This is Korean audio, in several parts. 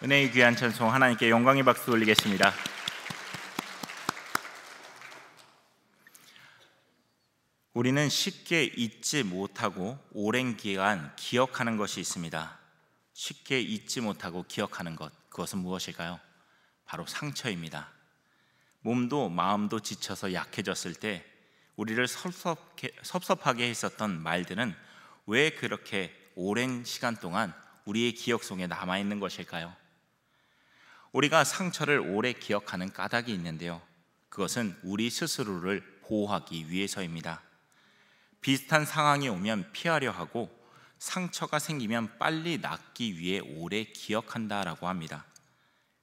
은혜의 귀한 찬송 하나님께 영광의 박수 올리겠습니다. 우리는 쉽게 잊지 못하고 오랜 기간 기억하는 것이 있습니다. 쉽게 잊지 못하고 기억하는 것, 그것은 무엇일까요? 바로 상처입니다. 몸도 마음도 지쳐서 약해졌을 때 우리를 섭섭하게 했었던 말들은 왜 그렇게 오랜 시간 동안 우리의 기억 속에 남아있는 것일까요? 우리가 상처를 오래 기억하는 까닭이 있는데요, 그것은 우리 스스로를 보호하기 위해서입니다. 비슷한 상황이 오면 피하려 하고 상처가 생기면 빨리 낫기 위해 오래 기억한다라고 합니다.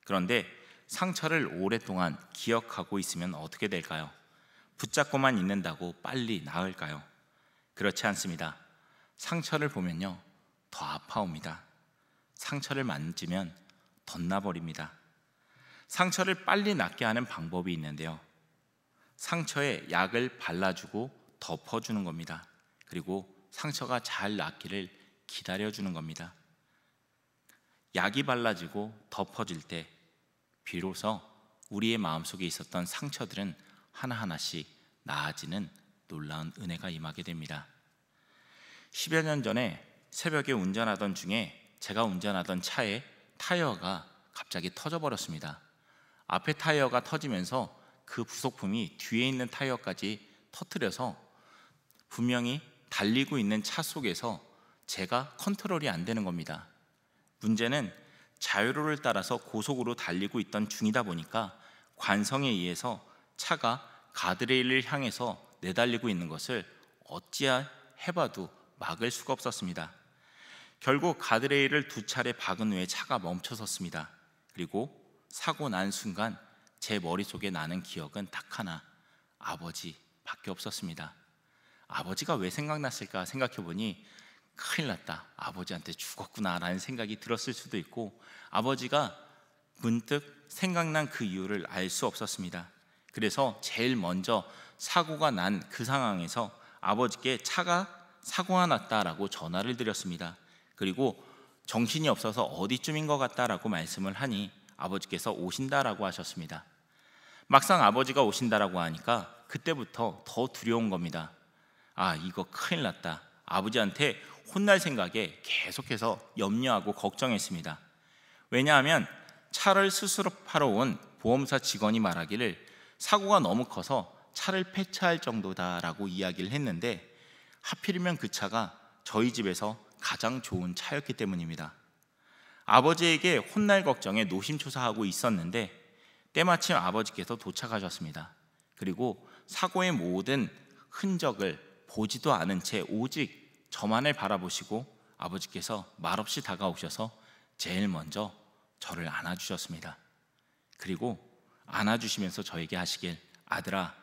그런데 상처를 오랫동안 기억하고 있으면 어떻게 될까요? 붙잡고만 있는다고 빨리 나을까요? 그렇지 않습니다. 상처를 보면요, 더 아파옵니다. 상처를 만지면 덧나버립니다. 상처를 빨리 낫게 하는 방법이 있는데요, 상처에 약을 발라주고 덮어주는 겁니다. 그리고 상처가 잘 낫기를 기다려주는 겁니다. 약이 발라지고 덮어질 때 비로소 우리의 마음속에 있었던 상처들은 하나하나씩 나아지는 놀라운 은혜가 임하게 됩니다. 10여 년 전에 새벽에 운전하던 중에 제가 운전하던 차에 타이어가 갑자기 터져버렸습니다. 앞에 타이어가 터지면서 그 부속품이 뒤에 있는 타이어까지 터뜨려서 분명히 달리고 있는 차 속에서 제가 컨트롤이 안 되는 겁니다. 문제는 자유로를 따라서 고속으로 달리고 있던 중이다 보니까 관성에 의해서 차가 가드레일을 향해서 내달리고 있는 것을 어찌해봐도 막을 수가 없었습니다. 결국 가드레일을 2차례 박은 후에 차가 멈춰섰습니다. 그리고 사고 난 순간 제 머릿속에 나는 기억은 딱 하나, 아버지밖에 없었습니다. 아버지가 왜 생각났을까 생각해보니 큰일 났다, 아버지한테 죽었구나 라는 생각이 들었을 수도 있고, 아버지가 문득 생각난 그 이유를 알 수 없었습니다. 그래서 제일 먼저 사고가 난 그 상황에서 아버지께 차가 사고가 났다라고 전화를 드렸습니다. 그리고 정신이 없어서 어디쯤인 것 같다라고 말씀을 하니 아버지께서 오신다라고 하셨습니다. 막상 아버지가 오신다라고 하니까 그때부터 더 두려운 겁니다. 이거 큰일 났다, 아버지한테 혼날 생각에 계속해서 염려하고 걱정했습니다. 왜냐하면 차를 수습하러 온 보험사 직원이 말하기를 사고가 너무 커서 차를 폐차할 정도다라고 이야기를 했는데, 하필이면 그 차가 저희 집에서 가장 좋은 차였기 때문입니다. 아버지에게 혼날 걱정에 노심초사하고 있었는데 때마침 아버지께서 도착하셨습니다. 그리고 사고의 모든 흔적을 보지도 않은 채 오직 저만을 바라보시고 아버지께서 말없이 다가오셔서 제일 먼저 저를 안아주셨습니다. 그리고 안아주시면서 저에게 하시길, 아들아,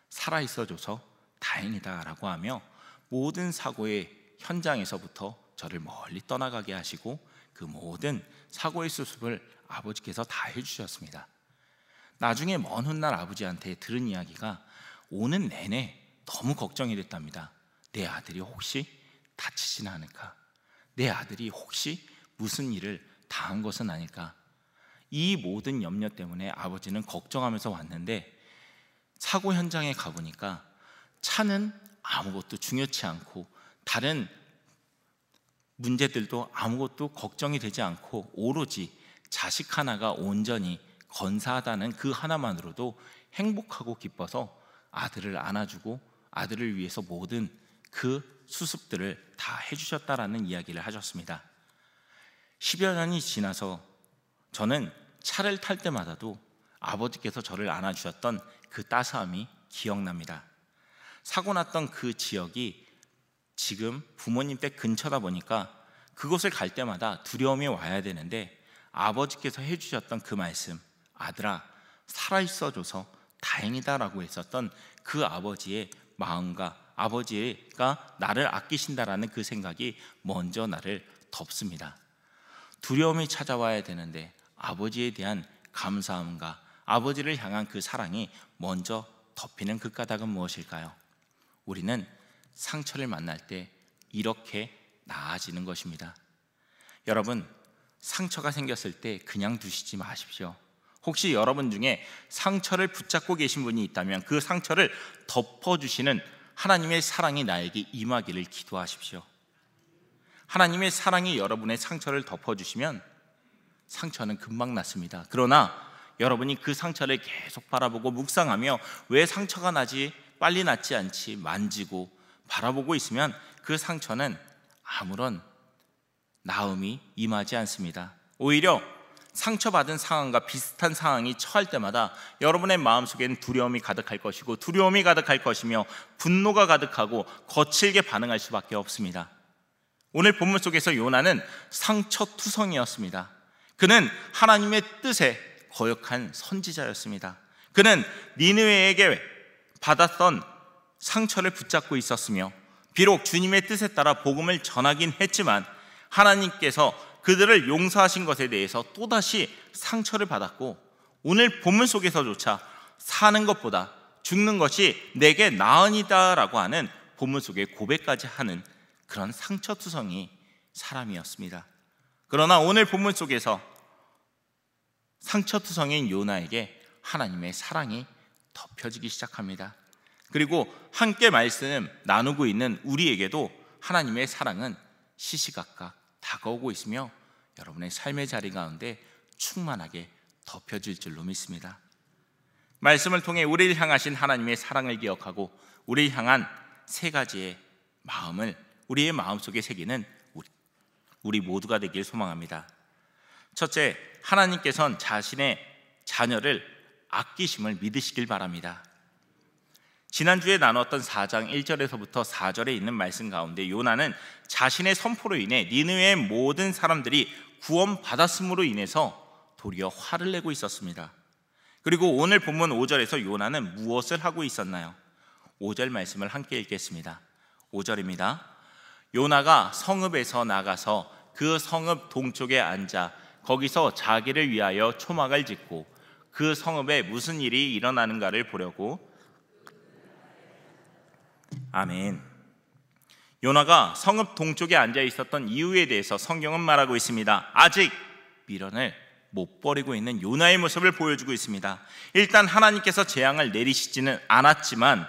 살아있어줘서 다행이다 라고 하며 모든 사고의 현장에서부터 저를 멀리 떠나가게 하시고 그 모든 사고의 수습을 아버지께서 다 해주셨습니다. 나중에 먼 훗날 아버지한테 들은 이야기가 오는 내내 너무 걱정이 됐답니다. 내 아들이 혹시 다치지는 않을까? 내 아들이 혹시 무슨 일을 당한 것은 아닐까? 이 모든 염려 때문에 아버지는 걱정하면서 왔는데, 사고 현장에 가보니까 차는 아무것도 중요치 않고 다른 문제들도 아무것도 걱정이 되지 않고 오로지 자식 하나가 온전히 건사하다는 그 하나만으로도 행복하고 기뻐서 아들을 안아주고 아들을 위해서 모든 그 수습들을 다 해주셨다라는 이야기를 하셨습니다. 10여 년이 지나서 저는 차를 탈 때마다도 아버지께서 저를 안아주셨던 그 따스함이 기억납니다. 사고 났던 그 지역이 지금 부모님 댁 근처다 보니까 그곳을 갈 때마다 두려움이 와야 되는데, 아버지께서 해주셨던 그 말씀, 아들아, 살아있어줘서 다행이다라고 했었던 그 아버지의 마음과 아버지가 나를 아끼신다라는 그 생각이 먼저 나를 덮습니다. 두려움이 찾아와야 되는데 아버지에 대한 감사함과 아버지를 향한 그 사랑이 먼저 덮이는 그 까닭은 무엇일까요? 우리는 상처를 만날 때 이렇게 나아지는 것입니다. 여러분, 상처가 생겼을 때 그냥 두시지 마십시오. 혹시 여러분 중에 상처를 붙잡고 계신 분이 있다면 그 상처를 덮어주시는 하나님의 사랑이 나에게 임하기를 기도하십시오. 하나님의 사랑이 여러분의 상처를 덮어주시면 상처는 금방 낫습니다. 그러나 여러분이 그 상처를 계속 바라보고 묵상하며 왜 상처가 나지, 빨리 낫지 않지 만지고 바라보고 있으면 그 상처는 아무런 나음이 임하지 않습니다. 오히려 상처받은 상황과 비슷한 상황이 처할 때마다 여러분의 마음속에는 두려움이 가득할 것이고, 두려움이 가득할 것이며 분노가 가득하고 거칠게 반응할 수밖에 없습니다. 오늘 본문 속에서 요나는 상처투성이었습니다. 그는 하나님의 뜻에 거역한 선지자였습니다. 그는 니느웨에게 받았던 상처를 붙잡고 있었으며, 비록 주님의 뜻에 따라 복음을 전하긴 했지만 하나님께서 그들을 용서하신 것에 대해서 또다시 상처를 받았고, 오늘 본문 속에서조차 사는 것보다 죽는 것이 내게 나으니다 라고 하는 본문 속에 고백까지 하는 그런 상처투성이 사람이었습니다. 그러나 오늘 본문 속에서 상처투성인 요나에게 하나님의 사랑이 덮여지기 시작합니다. 그리고 함께 말씀 나누고 있는 우리에게도 하나님의 사랑은 시시각각 다가오고 있으며 여러분의 삶의 자리 가운데 충만하게 덮여질 줄로 믿습니다. 말씀을 통해 우리를 향하신 하나님의 사랑을 기억하고 우리를 향한 세 가지의 마음을 우리의 마음속에 새기는 우리 모두가 되길 소망합니다. 첫째, 하나님께서는 자신의 자녀를 아끼심을 믿으시길 바랍니다. 지난주에 나눴던 4장 1절에서부터 4절에 있는 말씀 가운데 요나는 자신의 선포로 인해 니느웨의 모든 사람들이 구원받았음으로 인해서 도리어 화를 내고 있었습니다. 그리고 오늘 본문 5절에서 요나는 무엇을 하고 있었나요? 5절 말씀을 함께 읽겠습니다. 5절입니다. 요나가 성읍에서 나가서 그 성읍 동쪽에 앉아 거기서 자기를 위하여 초막을 짓고 그 성읍에 무슨 일이 일어나는가를 보려고. 아멘. 요나가 성읍 동쪽에 앉아 있었던 이유에 대해서 성경은 말하고 있습니다. 아직 미련을 못 버리고 있는 요나의 모습을 보여주고 있습니다. 일단 하나님께서 재앙을 내리시지는 않았지만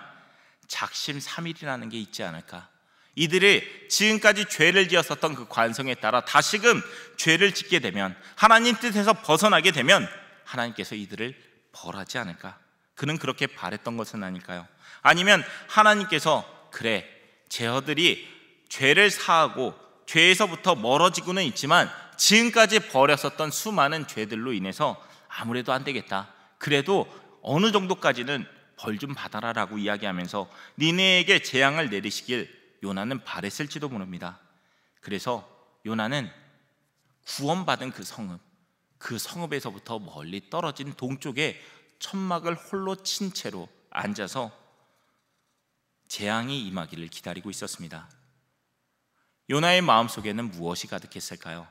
작심삼일이라는 게 있지 않을까. 이들이 지금까지 죄를 지었었던 그 관성에 따라 다시금 죄를 짓게 되면, 하나님 뜻에서 벗어나게 되면 하나님께서 이들을 벌하지 않을까. 그는 그렇게 바랬던 것은 아닐까요? 아니면 하나님께서 그래, 쟤들이 죄를 사하고 죄에서부터 멀어지고는 있지만 지금까지 벌였었던 수많은 죄들로 인해서 아무래도 안 되겠다, 그래도 어느 정도까지는 벌 좀 받아라 라고 이야기하면서 니네에게 재앙을 내리시길 요나는 바랬을지도 모릅니다. 그래서 요나는 구원받은 그 성읍에서부터 멀리 떨어진 동쪽에 천막을 홀로 친 채로 앉아서 재앙이 임하기를 기다리고 있었습니다. 요나의 마음속에는 무엇이 가득했을까요?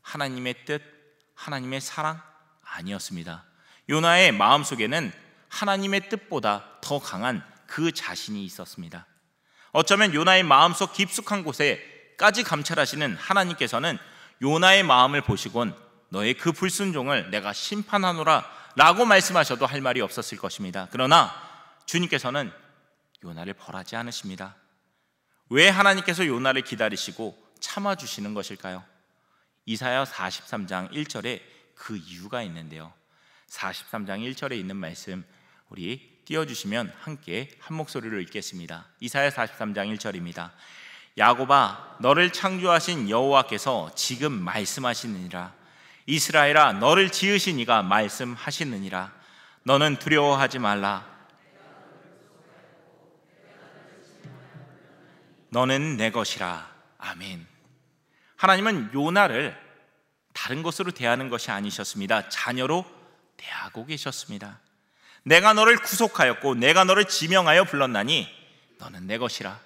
하나님의 뜻, 하나님의 사랑? 아니었습니다. 요나의 마음속에는 하나님의 뜻보다 더 강한 그 자신이 있었습니다. 어쩌면 요나의 마음속 깊숙한 곳에까지 감찰하시는 하나님께서는 요나의 마음을 보시곤 너의 그 불순종을 내가 심판하노라 라고 말씀하셔도 할 말이 없었을 것입니다. 그러나 주님께서는 요나를 벌하지 않으십니다. 왜 하나님께서 요나를 기다리시고 참아주시는 것일까요? 이사야 43장 1절에 그 이유가 있는데요, 43장 1절에 있는 말씀 우리 띄워주시면 함께 한 목소리로 읽겠습니다. 이사야 43장 1절입니다. 야곱아, 너를 창조하신 여호와께서 지금 말씀하시느니라. 이스라엘아, 너를 지으신 이가 말씀하시느니라. 너는 두려워하지 말라. 너는 내 것이라. 아멘. 하나님은 요나를 다른 것으로 대하는 것이 아니셨습니다. 자녀로 대하고 계셨습니다. 내가 너를 구속하였고 내가 너를 지명하여 불렀나니 너는 내 것이라.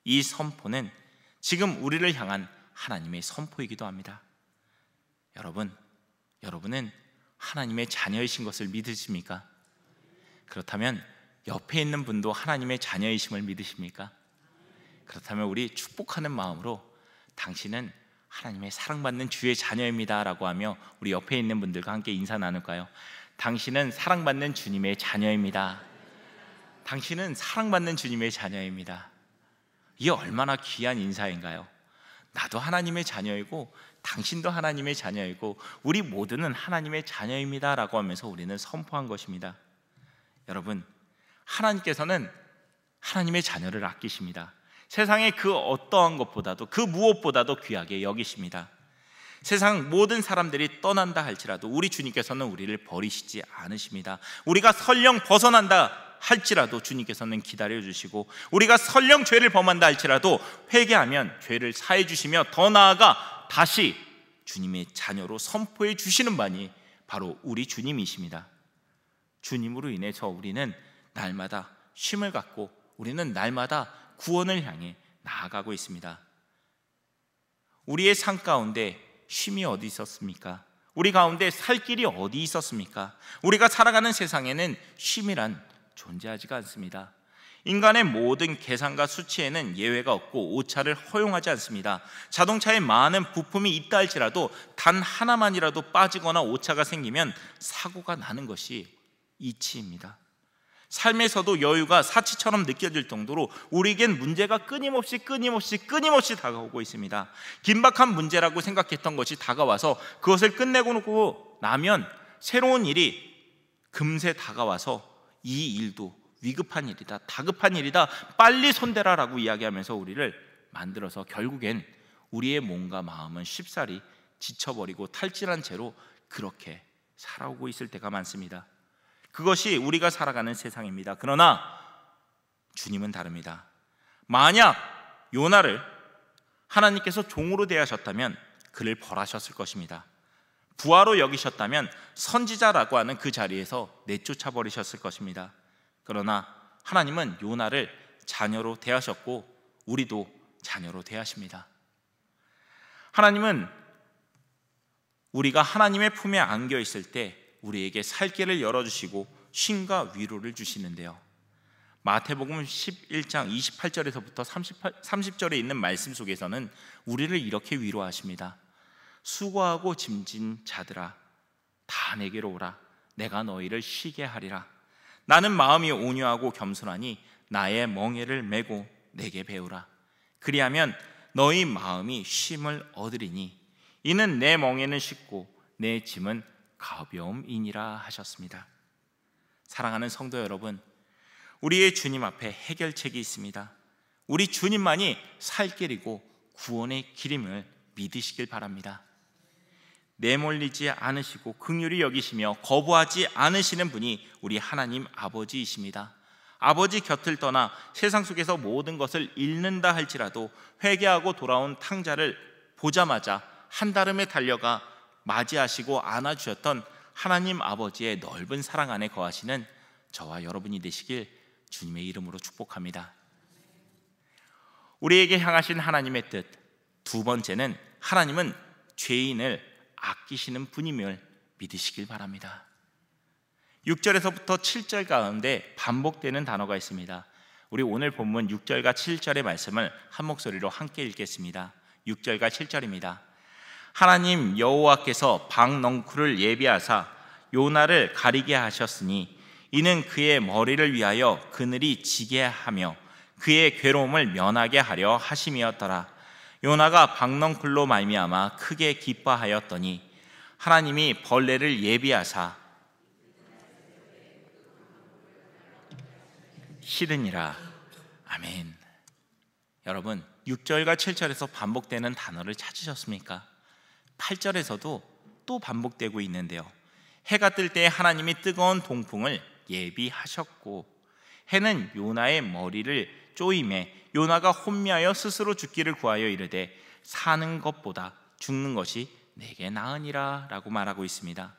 이 선포는 지금 우리를 향한 하나님의 선포이기도 합니다. 여러분은 하나님의 자녀이신 것을 믿으십니까? 그렇다면 옆에 있는 분도 하나님의 자녀이심을 믿으십니까? 그렇다면 우리 축복하는 마음으로 당신은 하나님의 사랑받는 주의 자녀입니다 라고 하며 우리 옆에 있는 분들과 함께 인사 나눌까요? 당신은 사랑받는 주님의 자녀입니다. 당신은 사랑받는 주님의 자녀입니다. 이게 얼마나 귀한 인사인가요? 나도 하나님의 자녀이고 당신도 하나님의 자녀이고 우리 모두는 하나님의 자녀입니다 라고 하면서 우리는 선포한 것입니다. 여러분, 하나님께서는 하나님의 자녀를 아끼십니다. 세상의 그 어떠한 것보다도, 그 무엇보다도 귀하게 여기십니다. 세상 모든 사람들이 떠난다 할지라도 우리 주님께서는 우리를 버리시지 않으십니다. 우리가 설령 벗어난다 할지라도 주님께서는 기다려주시고, 우리가 설령 죄를 범한다 할지라도 회개하면 죄를 사해 주시며, 더 나아가 다시 주님의 자녀로 선포해 주시는 분이 바로 우리 주님이십니다. 주님으로 인해서 우리는 날마다 쉼을 갖고 우리는 날마다 구원을 향해 나아가고 있습니다. 우리의 삶 가운데 쉼이 어디 있었습니까? 우리 가운데 살 길이 어디 있었습니까? 우리가 살아가는 세상에는 쉼이란 존재하지가 않습니다. 인간의 모든 계산과 수치에는 예외가 없고 오차를 허용하지 않습니다. 자동차에 많은 부품이 있다 할지라도 단 하나만이라도 빠지거나 오차가 생기면 사고가 나는 것이 이치입니다. 삶에서도 여유가 사치처럼 느껴질 정도로 우리에겐 문제가 끊임없이 다가오고 있습니다. 긴박한 문제라고 생각했던 것이 다가와서 그것을 끝내고 나면 새로운 일이 금세 다가와서 이 일도 위급한 일이다, 다급한 일이다, 빨리 손대라라고 이야기하면서 우리를 만들어서 결국엔 우리의 몸과 마음은 쉽사리 지쳐버리고 탈진한 채로 그렇게 살아오고 있을 때가 많습니다. 그것이 우리가 살아가는 세상입니다. 그러나 주님은 다릅니다. 만약 요나를 하나님께서 종으로 대하셨다면 그를 벌하셨을 것입니다. 부하로 여기셨다면 선지자라고 하는 그 자리에서 내쫓아 버리셨을 것입니다. 그러나 하나님은 요나를 자녀로 대하셨고 우리도 자녀로 대하십니다. 하나님은 우리가 하나님의 품에 안겨 있을 때 우리에게 살 길을 열어주시고 쉼과 위로를 주시는데요, 마태복음 11장 28절에서부터 30절에 있는 말씀 속에서는 우리를 이렇게 위로하십니다. 수고하고 짐진 자들아, 다 내게로 오라. 내가 너희를 쉬게 하리라. 나는 마음이 온유하고 겸손하니 나의 멍에를 메고 내게 배우라. 그리하면 너희 마음이 쉼을 얻으리니 이는 내 멍에는 쉽고 내 짐은 가벼움이니라 하셨습니다. 사랑하는 성도 여러분, 우리의 주님 앞에 해결책이 있습니다. 우리 주님만이 살 길이고 구원의 길임을 믿으시길 바랍니다. 내몰리지 않으시고 긍휼히 여기시며 거부하지 않으시는 분이 우리 하나님 아버지이십니다. 아버지 곁을 떠나 세상 속에서 모든 것을 잃는다 할지라도 회개하고 돌아온 탕자를 보자마자 한달음에 달려가 맞이하시고 안아주셨던 하나님 아버지의 넓은 사랑 안에 거하시는 저와 여러분이 되시길 주님의 이름으로 축복합니다. 우리에게 향하신 하나님의 뜻, 두 번째는 하나님은 죄인을 아끼시는 분임을 믿으시길 바랍니다. 6절에서부터 7절 가운데 반복되는 단어가 있습니다. 우리 오늘 본문 6절과 7절의 말씀을 한 목소리로 함께 읽겠습니다. 6절과 7절입니다. 하나님 여호와께서 박넝쿨을 예비하사 요나를 가리게 하셨으니 이는 그의 머리를 위하여 그늘이 지게 하며 그의 괴로움을 면하게 하려 하심이었더라. 요나가 박넝쿨로 말미암아 크게 기뻐하였더니 하나님이 벌레를 예비하사 싫으니라. 아멘. 여러분, 6절과 7절에서 반복되는 단어를 찾으셨습니까? 8절에서도 또 반복되고 있는데요, 해가 뜰 때 하나님이 뜨거운 동풍을 예비하셨고 해는 요나의 머리를 쪼임에 요나가 혼미하여 스스로 죽기를 구하여 이르되 사는 것보다 죽는 것이 내게 나으니라 라고 말하고 있습니다.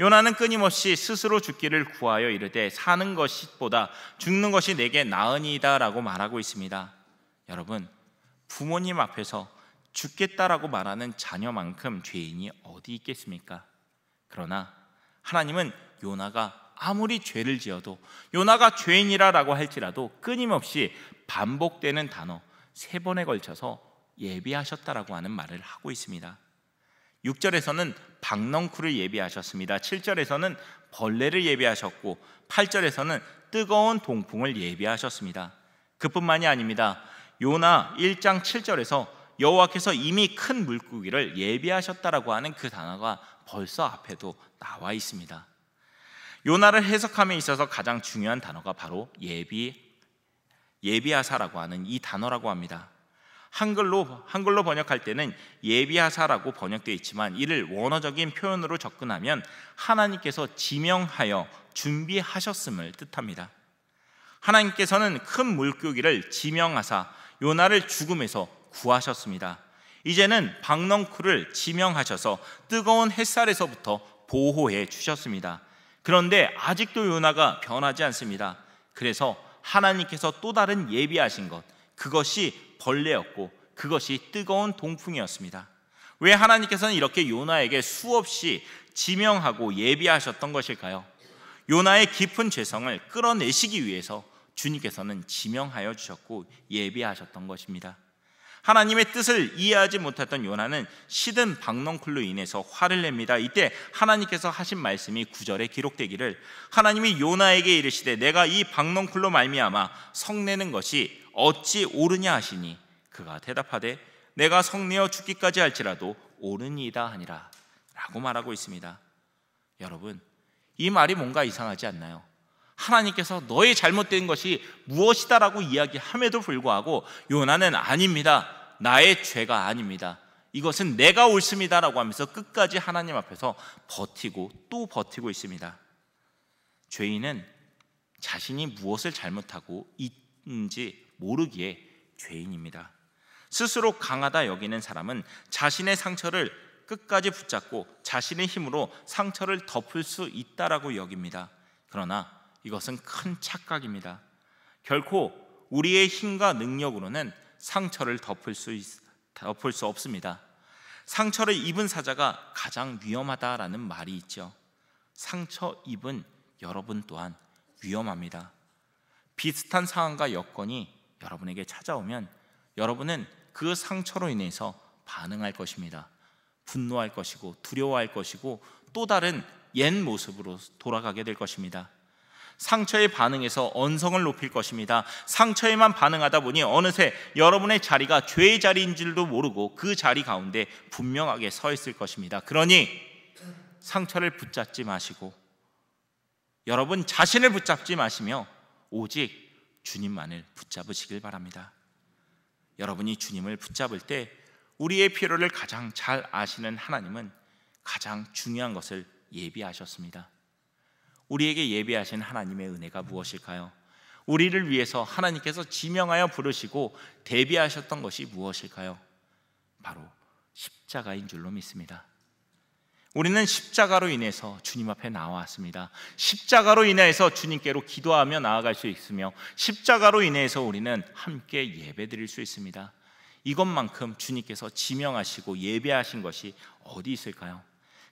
요나는 끊임없이 스스로 죽기를 구하여 이르되 사는 것보다 죽는 것이 내게 나으니이다 라고 말하고 있습니다. 여러분, 부모님 앞에서 죽겠다라고 말하는 자녀만큼 죄인이 어디 있겠습니까? 그러나 하나님은 요나가 아무리 죄를 지어도, 요나가 죄인이라고 할지라도 끊임없이 반복되는 단어 3번에 걸쳐서 예비하셨다라고 하는 말을 하고 있습니다. 6절에서는 박넝쿨을 예비하셨습니다. 7절에서는 벌레를 예비하셨고 8절에서는 뜨거운 동풍을 예비하셨습니다. 그뿐만이 아닙니다. 요나 1장 7절에서 여호와께서 이미 큰 물고기를 예비하셨다라고 하는 그 단어가 벌써 앞에도 나와 있습니다. 요나를 해석함에 있어서 가장 중요한 단어가 바로 예비하사라고 하는 이 단어라고 합니다. 한글로 번역할 때는 예비하사라고 번역되어 있지만 이를 원어적인 표현으로 접근하면 하나님께서 지명하여 준비하셨음을 뜻합니다. 하나님께서는 큰 물고기를 지명하사 요나를 죽음에서 구하셨습니다. 이제는 박넝쿨을 지명하셔서 뜨거운 햇살에서부터 보호해 주셨습니다. 그런데 아직도 요나가 변하지 않습니다. 그래서 하나님께서 또 다른 예비하신 것, 그것이 벌레였고 그것이 뜨거운 동풍이었습니다. 왜 하나님께서는 이렇게 요나에게 수없이 지명하고 예비하셨던 것일까요? 요나의 깊은 죄성을 끌어내시기 위해서 주님께서는 지명하여 주셨고 예비하셨던 것입니다. 하나님의 뜻을 이해하지 못했던 요나는 시든 박넝쿨로 인해서 화를 냅니다. 이때 하나님께서 하신 말씀이 9절에 기록되기를, 하나님이 요나에게 이르시되 내가 이 박넝쿨로 말미암아 성내는 것이 어찌 옳으냐 하시니 그가 대답하되 내가 성내어 죽기까지 할지라도 옳으니이다 하니라 라고 말하고 있습니다. 여러분, 이 말이 뭔가 이상하지 않나요? 하나님께서 너의 잘못된 것이 무엇이다라고 이야기함에도 불구하고 요나는 아닙니다, 나의 죄가 아닙니다, 이것은 내가 옳습니다라고 하면서 끝까지 하나님 앞에서 버티고 또 버티고 있습니다. 죄인은 자신이 무엇을 잘못하고 있는지 모르기에 죄인입니다. 스스로 강하다 여기는 사람은 자신의 상처를 끝까지 붙잡고 자신의 힘으로 상처를 덮을 수 있다라고 여깁니다. 그러나 이것은 큰 착각입니다. 결코 우리의 힘과 능력으로는 상처를 덮을 수 없습니다. 상처를 입은 사자가 가장 위험하다라는 말이 있죠. 상처 입은 여러분 또한 위험합니다. 비슷한 상황과 여건이 여러분에게 찾아오면 여러분은 그 상처로 인해서 반응할 것입니다. 분노할 것이고 두려워할 것이고 또 다른 옛 모습으로 돌아가게 될 것입니다. 상처에 반응해서 언성을 높일 것입니다. 상처에만 반응하다 보니 어느새 여러분의 자리가 죄의 자리인 줄도 모르고 그 자리 가운데 분명하게 서 있을 것입니다. 그러니 상처를 붙잡지 마시고 여러분 자신을 붙잡지 마시며 오직 주님만을 붙잡으시길 바랍니다. 여러분이 주님을 붙잡을 때 우리의 필요를 가장 잘 아시는 하나님은 가장 중요한 것을 예비하셨습니다. 우리에게 예비하신 하나님의 은혜가 무엇일까요? 우리를 위해서 하나님께서 지명하여 부르시고 대비하셨던 것이 무엇일까요? 바로 십자가인 줄로 믿습니다. 우리는 십자가로 인해서 주님 앞에 나왔습니다. 십자가로 인해서 주님께로 기도하며 나아갈 수 있으며 십자가로 인해서 우리는 함께 예배드릴 수 있습니다. 이것만큼 주님께서 지명하시고 예배하신 것이 어디 있을까요?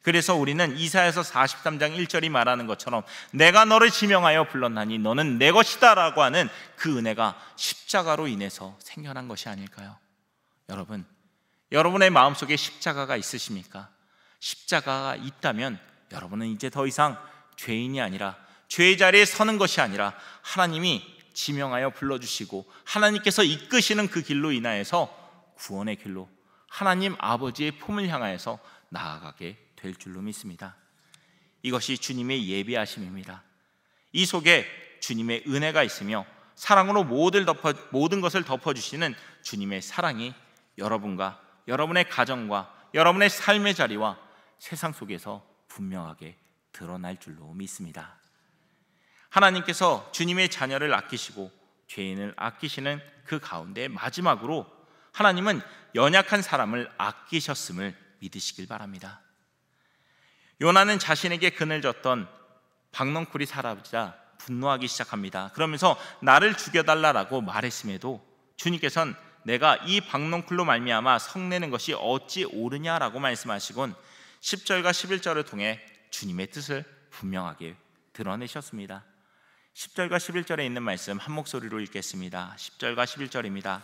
그래서 우리는 이사야서 43장 1절이 말하는 것처럼 내가 너를 지명하여 불렀나니 너는 내 것이다 라고 하는 그 은혜가 십자가로 인해서 생겨난 것이 아닐까요? 여러분, 여러분의 마음속에 십자가가 있으십니까? 십자가가 있다면 여러분은 이제 더 이상 죄인이 아니라 죄의 자리에 서는 것이 아니라 하나님이 지명하여 불러주시고 하나님께서 이끄시는 그 길로 인하여서 구원의 길로 하나님 아버지의 품을 향하여서 나아가게 될 줄로 믿습니다. 이것이 주님의 예비하심입니다. 이 속에 주님의 은혜가 있으며 사랑으로 모든 것을 덮어주시는 주님의 사랑이 여러분과 여러분의 가정과 여러분의 삶의 자리와 세상 속에서 분명하게 드러날 줄로 믿습니다. 하나님께서 주님의 자녀를 아끼시고 죄인을 아끼시는 그 가운데 마지막으로 하나님은 연약한 사람을 아끼셨음을 믿으시길 바랍니다. 요나는 자신에게 그늘 졌던 박넝쿨이 사라지자 분노하기 시작합니다. 그러면서 나를 죽여달라고 말했음에도 주님께서는 내가 이 박넝쿨로 말미암아 성내는 것이 어찌 옳으냐라고 말씀하시곤 10절과 11절을 통해 주님의 뜻을 분명하게 드러내셨습니다. 10절과 11절에 있는 말씀 한 목소리로 읽겠습니다. 10절과 11절입니다.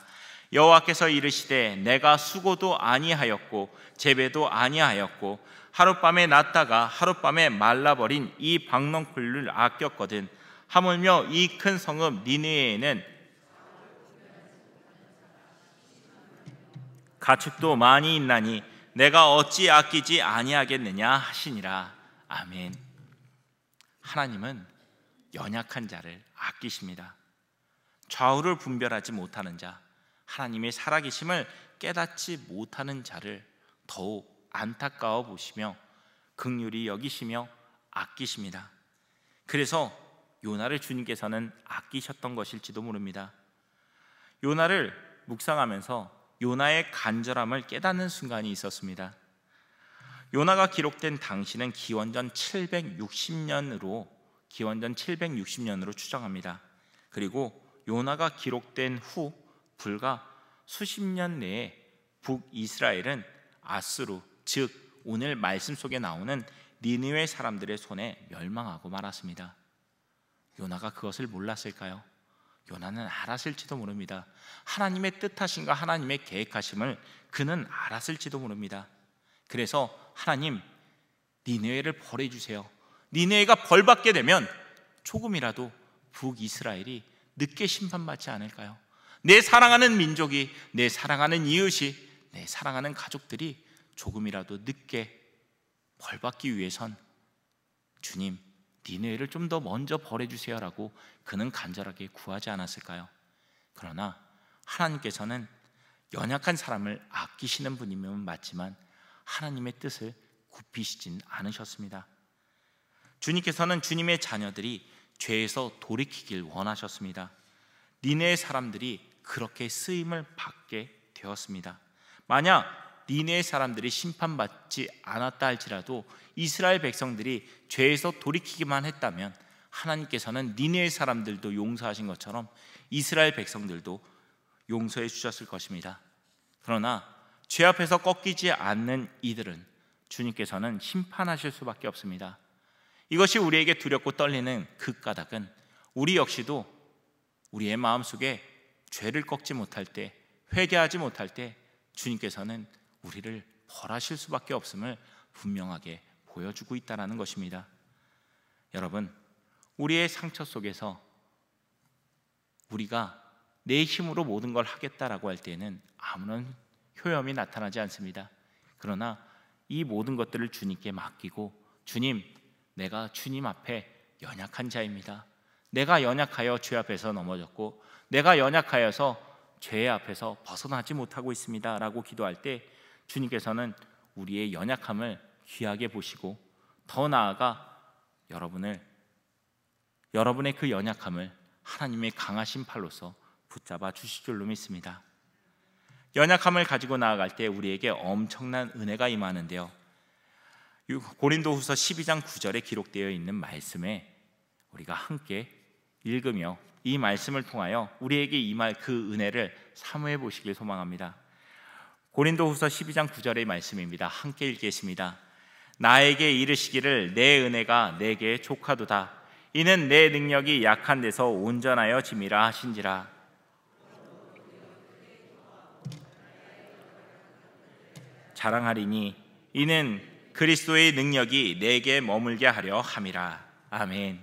여호와께서 이르시되 내가 수고도 아니하였고 재배도 아니하였고 하룻밤에 났다가 하룻밤에 말라버린 이 박넝쿨을 아꼈거든. 하물며 이 큰 성읍 니느웨에는 가축도 많이 있나니 내가 어찌 아끼지 아니하겠느냐 하시니라. 아멘. 하나님은 연약한 자를 아끼십니다. 좌우를 분별하지 못하는 자, 하나님의 살아계심을 깨닫지 못하는 자를 더욱 안타까워 보시며 긍휼히 여기시며 아끼십니다. 그래서 요나를 주님께서는 아끼셨던 것일지도 모릅니다. 요나를 묵상하면서 요나의 간절함을 깨닫는 순간이 있었습니다. 요나가 기록된 당시는 기원전 760년으로 추정합니다. 그리고 요나가 기록된 후 불과 수십 년 내에 북이스라엘은 아수르, 즉 오늘 말씀 속에 나오는 니느웨 사람들의 손에 멸망하고 말았습니다. 요나가 그것을 몰랐을까요? 요나는 알았을지도 모릅니다. 하나님의 뜻하심과 하나님의 계획하심을 그는 알았을지도 모릅니다. 그래서 하나님, 니느웨를 벌해주세요. 니느웨가 벌받게 되면 조금이라도 북이스라엘이 늦게 심판받지 않을까요? 내 사랑하는 민족이, 내 사랑하는 이웃이, 내 사랑하는 가족들이 조금이라도 늦게 벌받기 위해선 주님, 니느웨를 좀 더 먼저 벌해주세요라고 그는 간절하게 구하지 않았을까요? 그러나 하나님께서는 연약한 사람을 아끼시는 분이면 맞지만 하나님의 뜻을 굽히시진 않으셨습니다. 주님께서는 주님의 자녀들이 죄에서 돌이키길 원하셨습니다. 니느웨 사람들이 그렇게 쓰임을 받게 되었습니다. 만약 니느웨 사람들이 심판받지 않았다 할지라도 이스라엘 백성들이 죄에서 돌이키기만 했다면 하나님께서는 니느웨 사람들도 용서하신 것처럼 이스라엘 백성들도 용서해 주셨을 것입니다. 그러나 죄 앞에서 꺾이지 않는 이들은 주님께서는 심판하실 수밖에 없습니다. 이것이 우리에게 두렵고 떨리는 그 까닭은 우리 역시도 우리의 마음속에 죄를 꺾지 못할 때, 회개하지 못할 때 주님께서는 우리를 벌하실 수밖에 없음을 분명하게 보여주고 있다는 것입니다. 여러분, 우리의 상처 속에서 우리가 내 힘으로 모든 걸 하겠다라고 할 때는 아무런 효험이 나타나지 않습니다. 그러나 이 모든 것들을 주님께 맡기고, 주님, 내가 주님 앞에 연약한 자입니다. 내가 연약하여 죄 앞에서 넘어졌고 내가 연약하여서 죄 앞에서 벗어나지 못하고 있습니다 라고 기도할 때 주님께서는 우리의 연약함을 귀하게 보시고 더 나아가 여러분의 그 연약함을 하나님의 강하신 팔로서 붙잡아 주실 줄로 믿습니다. 연약함을 가지고 나아갈 때 우리에게 엄청난 은혜가 임하는데요, 고린도후서 12장 9절에 기록되어 있는 말씀에 우리가 함께 읽으며 이 말씀을 통하여 우리에게 임할 그 은혜를 사모해 보시길 소망합니다. 고린도후서 12장 9절의 말씀입니다. 함께 읽겠습니다. 나에게 이르시기를 내 은혜가 내게 족하도다. 이는 내 능력이 약한 데서 온전하여 짐이라 하신지라. 자랑하리니 이는 그리스도의 능력이 내게 머물게 하려 함이라. 아멘.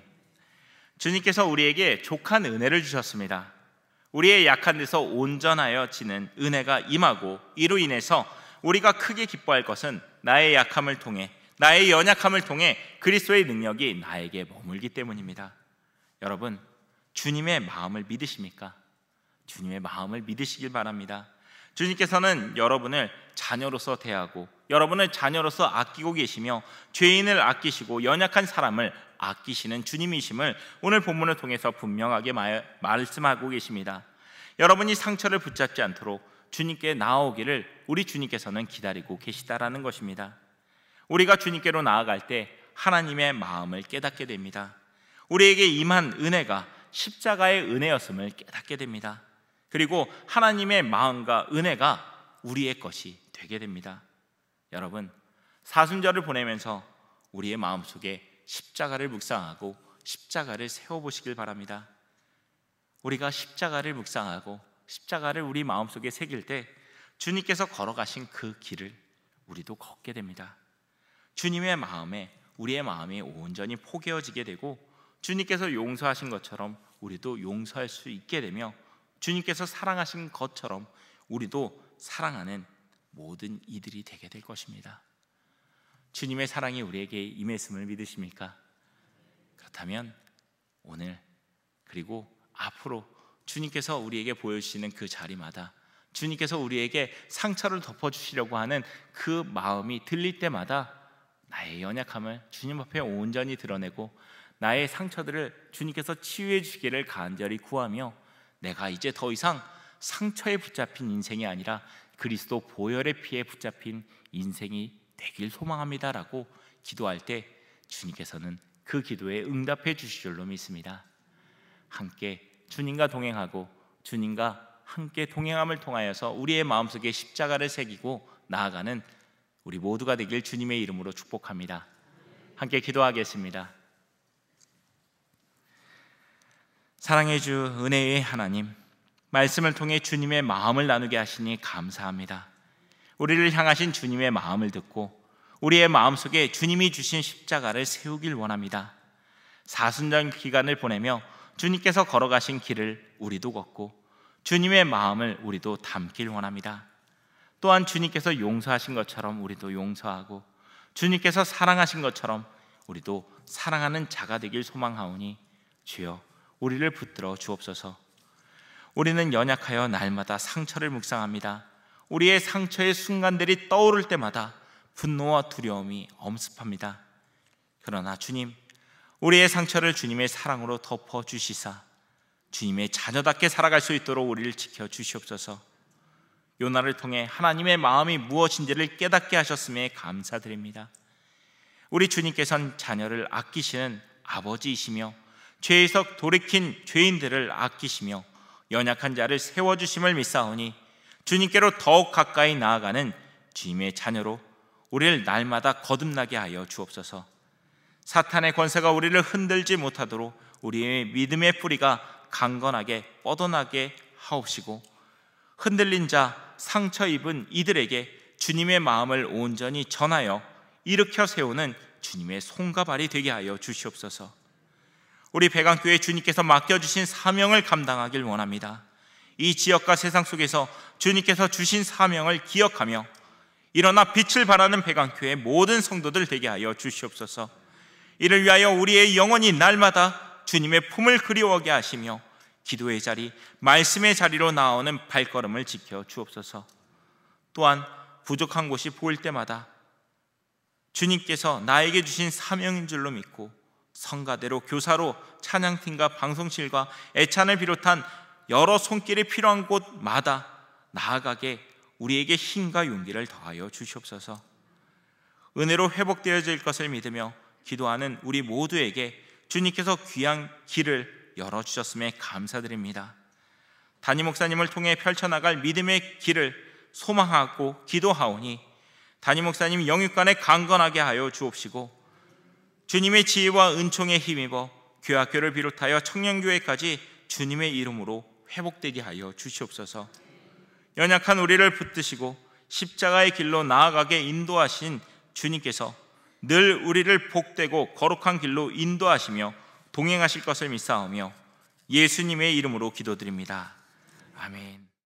주님께서 우리에게 족한 은혜를 주셨습니다. 우리의 약한 데서 온전하여 지는 은혜가 임하고 이로 인해서 우리가 크게 기뻐할 것은 나의 약함을 통해, 나의 연약함을 통해 그리스도의 능력이 나에게 머물기 때문입니다. 여러분, 주님의 마음을 믿으십니까? 주님의 마음을 믿으시길 바랍니다. 주님께서는 여러분을 자녀로서 대하고 여러분을 자녀로서 아끼고 계시며 죄인을 아끼시고 연약한 사람을 아끼시는 주님이심을 오늘 본문을 통해서 분명하게 말씀하고 계십니다. 여러분이 상처를 붙잡지 않도록 주님께 나아오기를 우리 주님께서는 기다리고 계시다라는 것입니다. 우리가 주님께로 나아갈 때 하나님의 마음을 깨닫게 됩니다. 우리에게 임한 은혜가 십자가의 은혜였음을 깨닫게 됩니다. 그리고 하나님의 마음과 은혜가 우리의 것이 되게 됩니다. 여러분, 사순절을 보내면서 우리의 마음속에 십자가를 묵상하고 십자가를 세워보시길 바랍니다. 우리가 십자가를 묵상하고 십자가를 우리 마음속에 새길 때 주님께서 걸어가신 그 길을 우리도 걷게 됩니다. 주님의 마음에 우리의 마음이 온전히 포개어지게 되고 주님께서 용서하신 것처럼 우리도 용서할 수 있게 되며 주님께서 사랑하신 것처럼 우리도 사랑하는 모든 이들이 되게 될 것입니다. 주님의 사랑이 우리에게 임했음을 믿으십니까? 그렇다면 오늘 그리고 앞으로 주님께서 우리에게 보여주시는 그 자리마다 주님께서 우리에게 상처를 덮어주시려고 하는 그 마음이 들릴 때마다 나의 연약함을 주님 앞에 온전히 드러내고 나의 상처들을 주님께서 치유해 주시기를 간절히 구하며 내가 이제 더 이상 상처에 붙잡힌 인생이 아니라 그리스도 보혈의 피에 붙잡힌 인생이 되길 소망합니다라고 기도할 때 주님께서는 그 기도에 응답해 주실 줄로 믿습니다. 함께 주님과 동행하고 주님과 함께 동행함을 통하여서 우리의 마음속에 십자가를 새기고 나아가는 우리 모두가 되길 주님의 이름으로 축복합니다. 함께 기도하겠습니다. 사랑의 주 은혜의 하나님, 말씀을 통해 주님의 마음을 나누게 하시니 감사합니다. 우리를 향하신 주님의 마음을 듣고 우리의 마음속에 주님이 주신 십자가를 세우길 원합니다. 사순절 기간을 보내며 주님께서 걸어가신 길을 우리도 걷고 주님의 마음을 우리도 담길 원합니다. 또한 주님께서 용서하신 것처럼 우리도 용서하고 주님께서 사랑하신 것처럼 우리도 사랑하는 자가 되길 소망하오니 주여 우리를 붙들어 주옵소서. 우리는 연약하여 날마다 상처를 묵상합니다. 우리의 상처의 순간들이 떠오를 때마다 분노와 두려움이 엄습합니다. 그러나 주님, 우리의 상처를 주님의 사랑으로 덮어주시사 주님의 자녀답게 살아갈 수 있도록 우리를 지켜주시옵소서. 요나를 통해 하나님의 마음이 무엇인지를 깨닫게 하셨음에 감사드립니다. 우리 주님께서는 자녀를 아끼시는 아버지이시며 죄에서 돌이킨 죄인들을 아끼시며 연약한 자를 세워주심을 믿사오니 주님께로 더욱 가까이 나아가는 주님의 자녀로 우리를 날마다 거듭나게 하여 주옵소서. 사탄의 권세가 우리를 흔들지 못하도록 우리의 믿음의 뿌리가 강건하게 뻗어나게 하옵시고 흔들린 자, 상처 입은 이들에게 주님의 마음을 온전히 전하여 일으켜 세우는 주님의 손과 발이 되게 하여 주시옵소서. 우리 배강교회 주님께서 맡겨주신 사명을 감당하길 원합니다. 이 지역과 세상 속에서 주님께서 주신 사명을 기억하며 일어나 빛을 발하는 배강교회 모든 성도들 되게 하여 주시옵소서. 이를 위하여 우리의 영혼이 날마다 주님의 품을 그리워하게 하시며 기도의 자리, 말씀의 자리로 나오는 발걸음을 지켜 주옵소서. 또한 부족한 곳이 보일 때마다 주님께서 나에게 주신 사명인 줄로 믿고 성가대로, 교사로, 찬양팀과 방송실과 애찬을 비롯한 여러 손길이 필요한 곳마다 나아가게 우리에게 힘과 용기를 더하여 주시옵소서. 은혜로 회복되어질 것을 믿으며 기도하는 우리 모두에게 주님께서 귀한 길을 열어주셨음에 감사드립니다. 담임 목사님을 통해 펼쳐나갈 믿음의 길을 소망하고 기도하오니 담임 목사님 영육간에 강건하게 하여 주옵시고 주님의 지혜와 은총에 힘입어 교학교를 비롯하여 청년교회까지 주님의 이름으로 회복되게 하여 주시옵소서. 연약한 우리를 붙드시고 십자가의 길로 나아가게 인도하신 주님께서 늘 우리를 복되고 거룩한 길로 인도하시며 동행하실 것을 믿사오며 예수님의 이름으로 기도드립니다. 아멘.